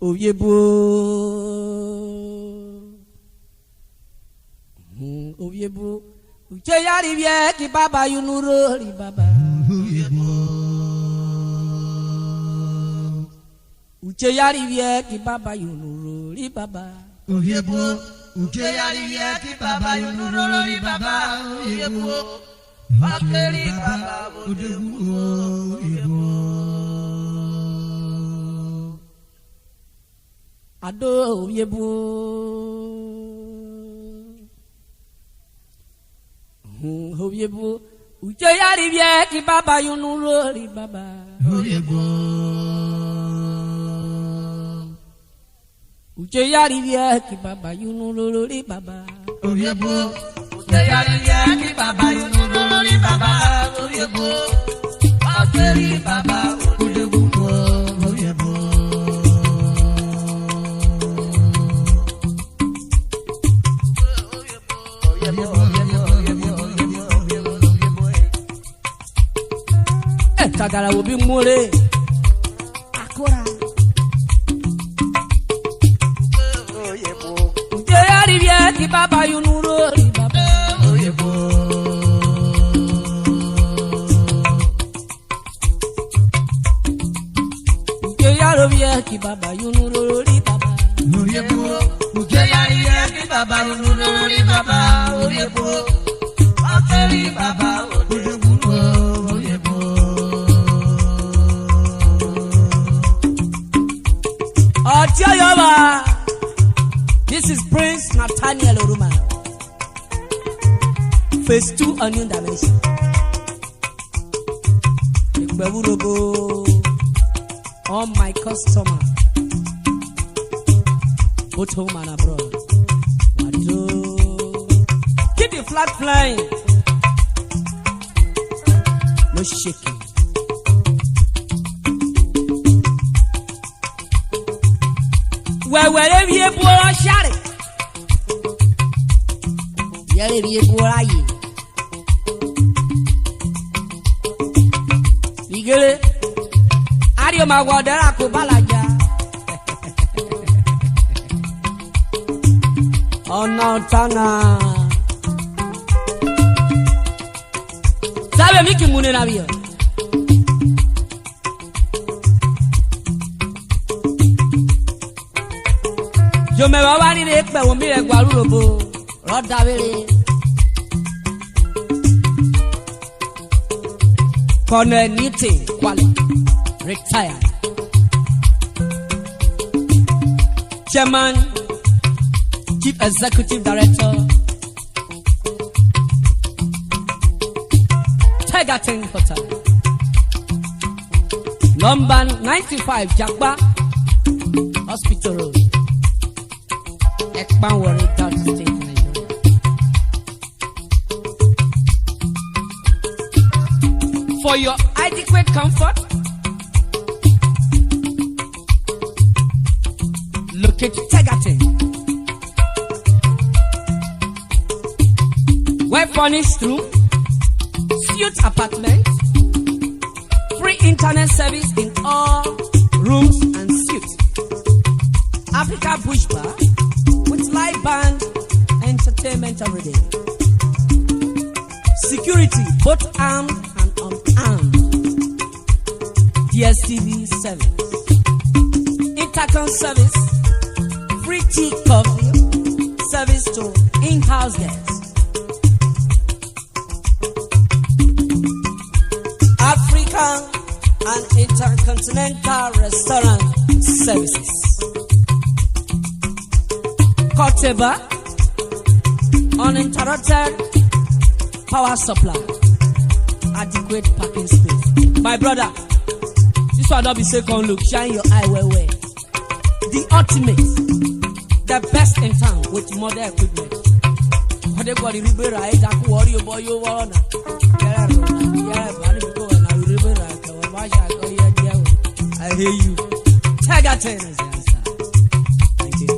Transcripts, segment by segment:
Ovyebo. Ovyebo. Uche yari vie ki baba yunuro ri baba. Ovyebo. Uche yari vie ki baba yunuro ri baba. Ovyebo. Uche yari vie ki baba yunuro ri baba. Ovyebo. Akeri baba ovyebo. Ado ovyebo. Ovyebo. Uche yari vie ki baba yunuro ri baba. Ovyebo. Uche yari vie ki baba yunuro ri baba. Ovyebo. Uche yari vie ki baba yunuro ri baba. Ovyebo. Akeri baba ovyebo. Ovyebo. Tagara will be more. Akora. Yari vie ki baba yunuro ri baba. Ovyebo. Yari vie ki baba yunuro ri baba. Ovyebo. Uche yari vie ki baba yunuro ri baba. Ovyebo. Akeri baba ovyebo. Ovyebo. Otiyoba. This is Prince Nathaniel Oruma. Phase 2 a new dimension. Urhobo. All my customer, both home and abroad. Keep the flag flying. No shaking. Wherever you go, share it. Wherever you go, Miguel, Ario Maguadera Kubalaja. Oh no, Tana. Sabe Miki Munenavio. Yo me va a venir de Egwie, mire Urhobo, Roda Vele. Corner Nite, Quali, retired. Chairman, Chief Executive Director, Tigerton Hotel. Number 95, Jakba Hospital Road. Ekpan Warri, Delta State, Nigeria. For your adequate comfort, locate Tigerton. Well furnished room, suite apartment, free internet service in all rooms and suites. Africa Bush Bar with live band entertainment every day. Security, both armed and unarmed. DSTV service. Intercom service. Free tea, coffee. Service to in-house guests. African and intercontinental restaurant services. Koteba, uninterrupted power supply, adequate parking space. My brother, this one not be second look, shine your eye well. The ultimate, the best in town with modern equipment. Everybody Ribera, I worry about you. I hear you. Tigerton is the answer. Thank you.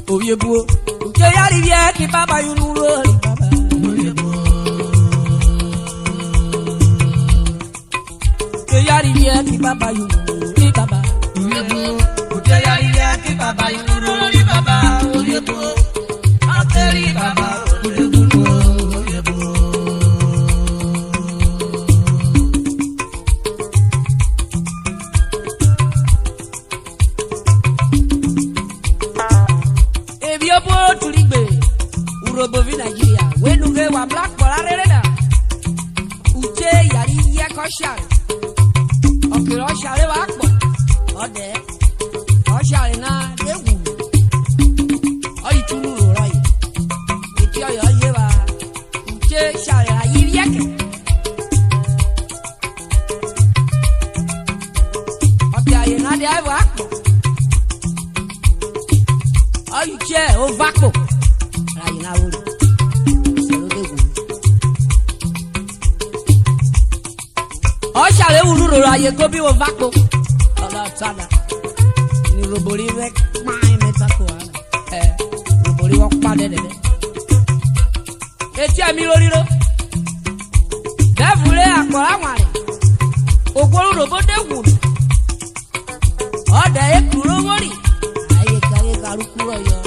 Ovyebo, Uche yari vie ki baba yunuro ri baba. bien qui papa you ni baba. Urhobo, uje yari bien qui papa you ni baba. Urhobo, akeri baba. Urhobo, Urhobo. Ebiobo tuligbe. Urhobo vi Nigeria. Wenu ge wa black bola rereda. Uje yari ye koshare. Okiro share wa po. Ode. O share na dewu. Oyi tunu ro yi. Eti oyo ye wa. Uje share ayi yeke. Ode ayi na de wa po. Oyi je o vapo. Ayi na wo. Ọ̀ṣàlẹ̀ wúlúrò ayé kó bí wọ́n vapo ọ̀dọ̀ ọ̀tàdà ní robori rẹ̀ pààyàn mẹ́ta kò wá robori wọ́n pa dẹ́dẹ́dẹ́. Etí ẹ̀mí lóríro dẹ́fúlẹ̀ àkọ́rọ́ àwọn àrẹ̀ ògbóró robo dé wù mí ọ̀dà èkú rówórì ayé káyé karùkú ọ̀yọ́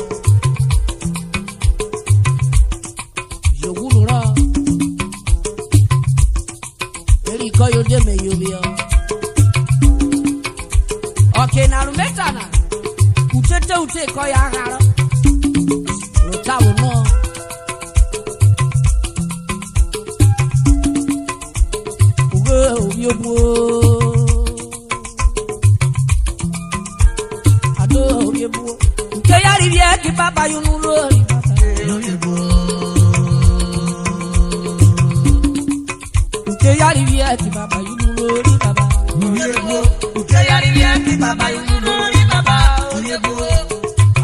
yòwúrò rọ̀. Koyo de me yobio. Okay, na rumetana. Utete ute koya haro. Rotawo no. Ugo yobo. Ado yobo. Ke yari vie ki papa yunu lori papa. Urhobo. Ke yari vie ki papa yunu lori papa. Urhobo, uje yari bien qui papa you ni baba. Urhobo,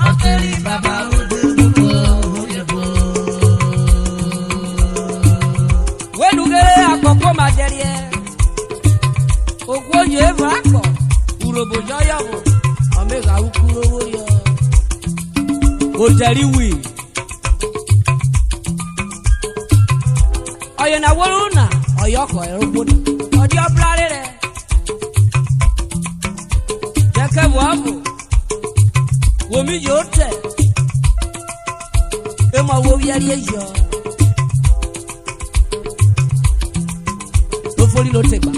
akeri baba. Urhobo, Urhobo. Wenuge akoko maderie. Ogwo ye vako. Urhobo joyowo. Omega ukuro woyo. Oteri wi. Oye na woruna. Oyoko erobodo. Odi oblare re. Jeke wabo. Womi yote. Ema wo yari ejo. Lo fori lo tegba.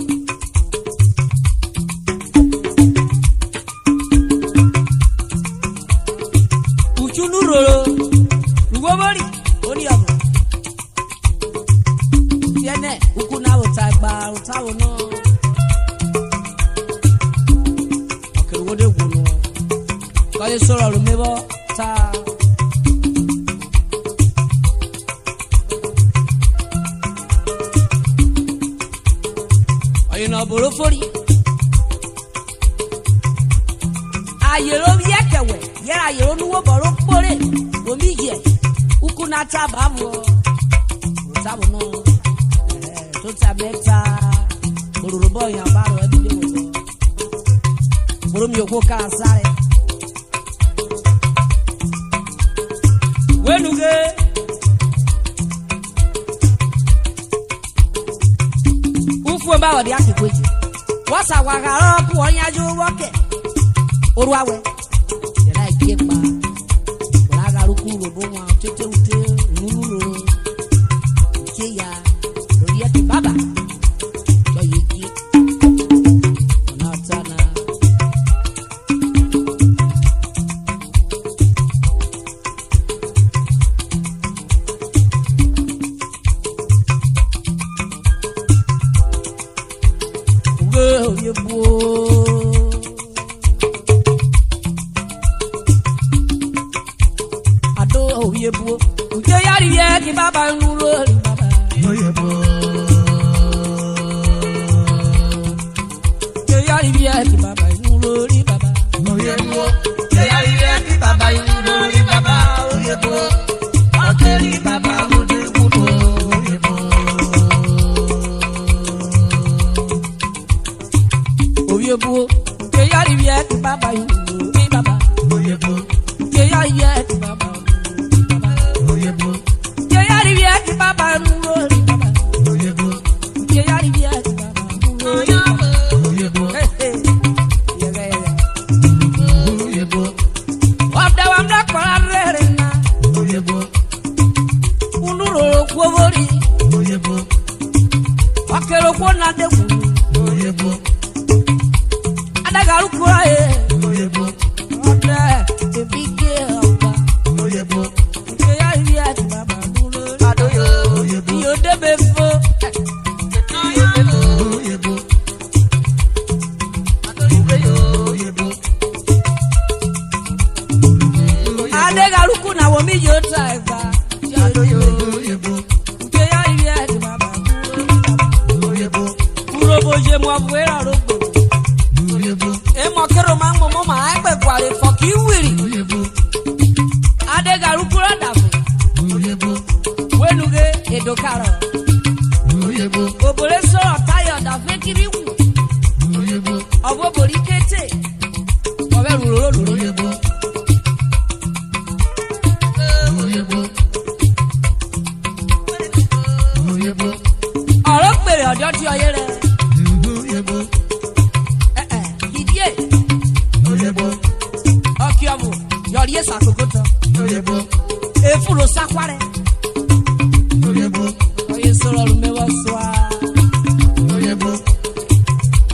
Uchunu roro. Lugobori. Oni abo. Tiene ukuna utagba utawo no. Okay, wo de wunu. Kale soro lo mebo ta. Ayina borofori. Ayero yekewe. Yera ayero nuwo boro pore. Omi je. Ukuna tababo. Utawo no. Tota beta Urhobo yan baro ebi de wo Boro mi oko ka sare Wenuge Ufu mba odi akekweji Wasa wagaro ku onyajo woke Oruawe Yera ikepa Wala garuku Urhobo wa tete ute nuru Cheya Baba, so you get Natana. Girl, you boy. I do you boy. You yari yaki Baba nulo Baba. Urhobo. Yari bien baba yuri baba. Urhobo, uje yari bien qui papa you ni baba. Urhobo, akeri baba. Urhobo, Urhobo. Urhobo, yari bien baba yuri baba. Urhobo, Yari bien baba. Urhobo. Yari bien baba yuri baba. your time. Urhobo je mo wera robo. E mo kero ma mo ma agbe kware for ki wiri. Ade garu kura dafu. Wenuge edokaro. Obole so tayo da fe kiri wu. Obo bori kete. Obe ruro ruro. Ọ̀rọ̀ pèrè ọ̀dọ́ tí ọyẹ́ rẹ̀. Dìdíè. Ọkì ọmọ yọrí èsà àkókò tán. Èfúrò sákwárẹ̀. Oyè sọ̀rọ̀ lùmẹ́wọ̀ sọ́à.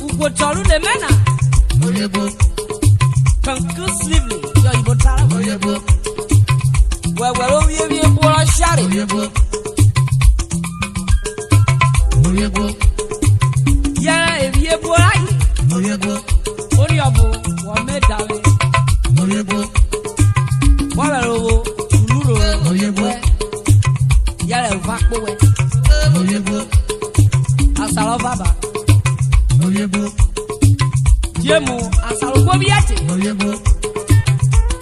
Ugbo tọ̀rù lè mẹ́nà. Conclusively yọ ìbò tara. Wẹ̀wẹ̀ ló wíyé wíyé bọ́lá ṣáré. Yẹ́rẹ́ èmi yé bọ́lá yìí. Orí ọ̀bù wọ́n mẹ́ta mi. Wọ́n bẹ̀rẹ̀ owó ìlúro wẹ́. Yẹ́rẹ́ òfà kpó wẹ́. Àsàlọ́ bàbà. Díẹ̀ mu àsàlọ́ kó bí ẹ̀tì.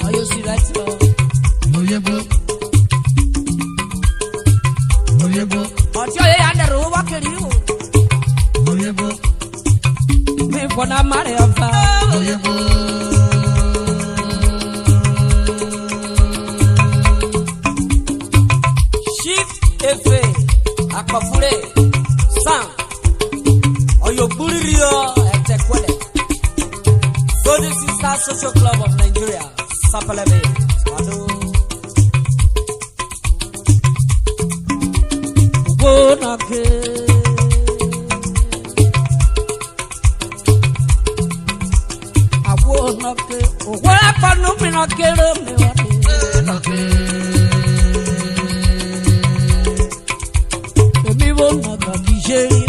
Ọyọ́ sì rẹ̀ ti lọ. Ọtí ọyẹ́ yà ń dẹ̀rẹ̀ owó wá kiri o. Me fona mare afa. Chief Efe Akpafure Sam Oyoburirio Etekwele Golden Sister Social Club of Nigeria Sapalebe Ado Ugonake Where I found no me not get up. Me won't not be jelly.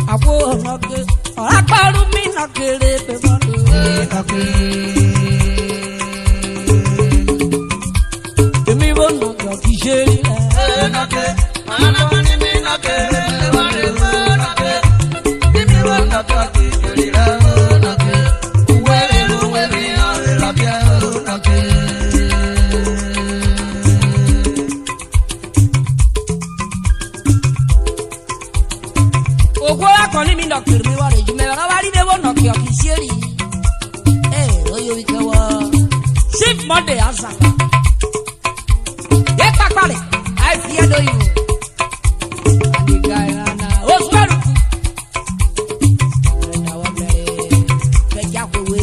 I would not be. Akparu mi na kere pe manu. Emi wo na ka kijeri. Ogola koni mi doctor mi ware jume ga wari de wo no ki okisieri. Oyo wi kawa. Chief Monday asaka. Ye pakpale. I fear do you. Ani guy na. Osmaru. Na wa me. Be ja ko we.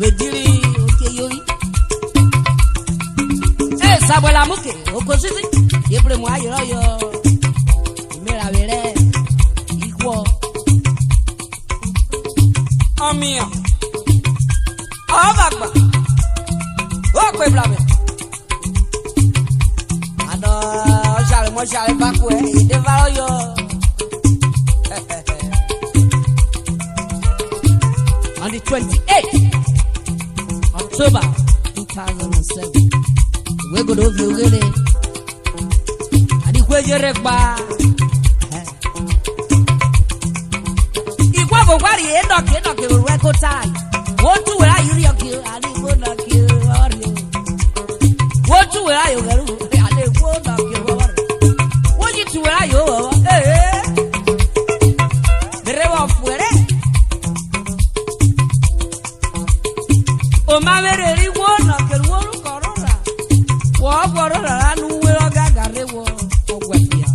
Be diri oke yoyi. Sabola muke okosisi. Ye bre mu ayoro yo. Mera vere. Amia. Avagba. Okwe blabe. Ado jale mo jale bakwe de valo yo. On the 28th October 2007. We go do view gele. Adi kwejere gba. Wari enoke record time. What do I you kill? I didn't go knock you. What do I you garu? I didn't go knock you. What you do I you? The river fuere. O ma vere wona ke wonu corona. Wo corona anu we oga gare wo ogwefia.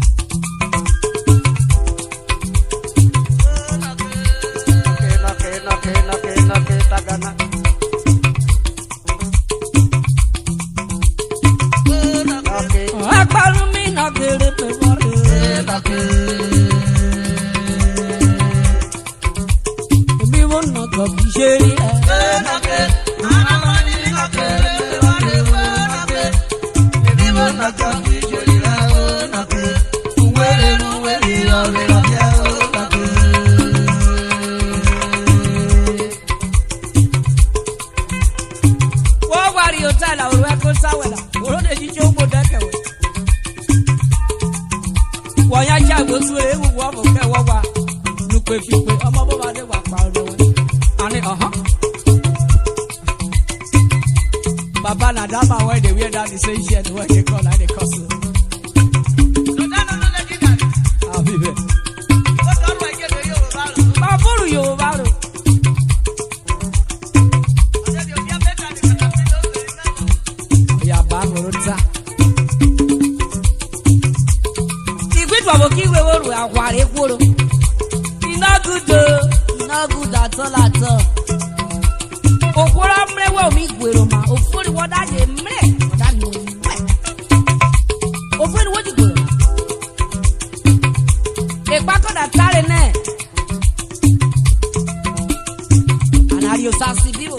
Kisheri. Baba na dama where they wear that the same shirt what they call like the costume. I'll be there. Baburu yo baro. Ya bangorota. Igwe twaboki we woru akware kworo. Ina good at all. Okwora mre we omi gwero ma ofori woda je mre woda no mre ofori wodi gwero e pa ko da tare ne anario sasi bibo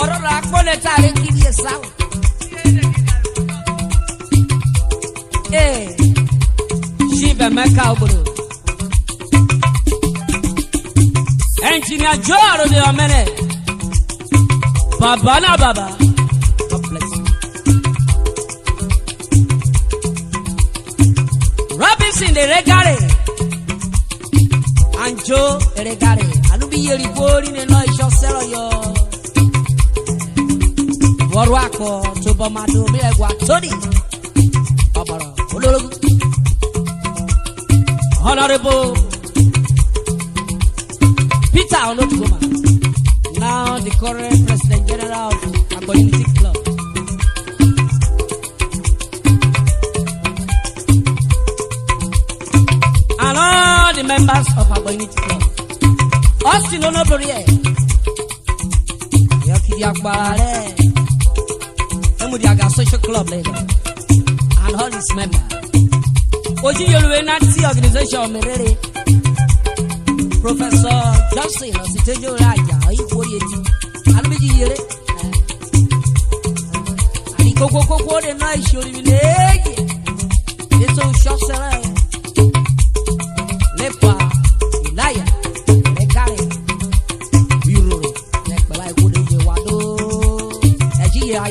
oro ra ko le tare ki bi esawo jibe meka oboro Engineer Joro de Omene. Baba na Baba. God bless you. Robinson de Regare. Anjo de Regare. Anubi yeri bori ne no isho sero yo. Warwako Tobamado me egwa Tony. Babara. Olologu. Honorable Peter Olotuma, now the current President General of Agboiniti Club. And all the members of Agboiniti Club. Austin Onoborie, Yokidi Akbare, Emudiaga Social Club leader, and all his members. Oji Yoluenati Organization Merere. Professor Johnson, Ositejo Raja, Ikworieti, Alubiji Yere, and Koko de Night Shuri, little shop seller, Lepa, Ilaya, Ekare, Euro, Nekbalai Wooden Wado, Ajia.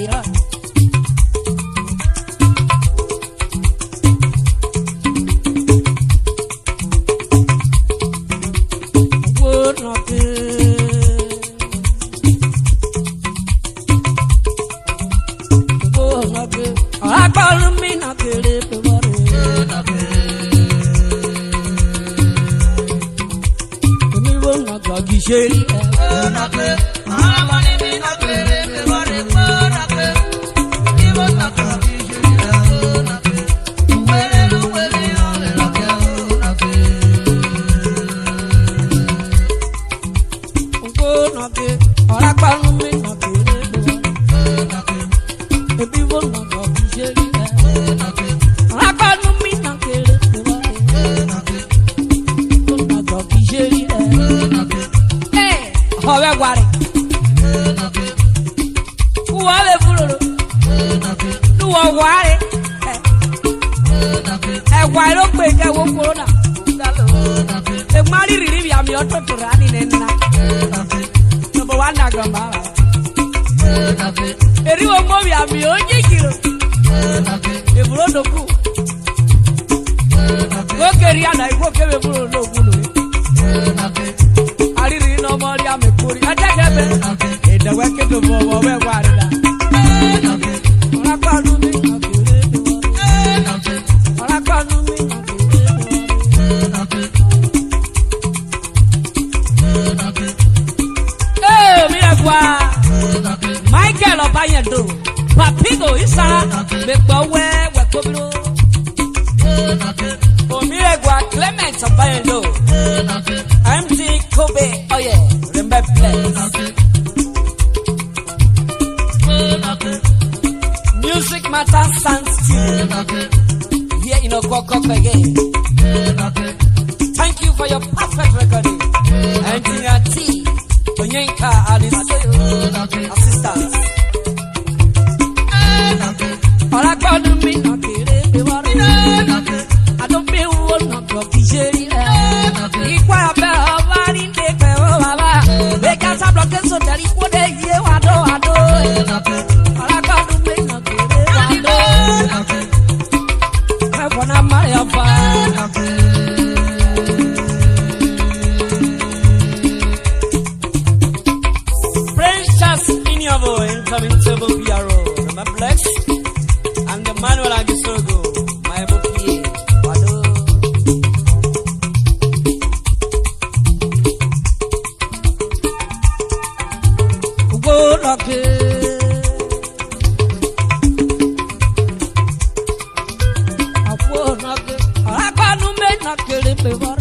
Papigo isa mekpo we kobiro Omiregwa Clement Abayendo MT Kobe Oye remember Music Matter stands still here in Okoko again. Thank you for your perfect recording. Engineer T, Onyenka and his assistants. All I got to me not I don't feel one of your Kisheri. Equal bell, Marin, they can't have blocked so that it would a year. I do. All I got to me not I want to marry a fire. Insurmountable PRO, my bless, and the manual I just so go, my bookie, Wado. Go lucky. I won't knock it. I can't make knock it.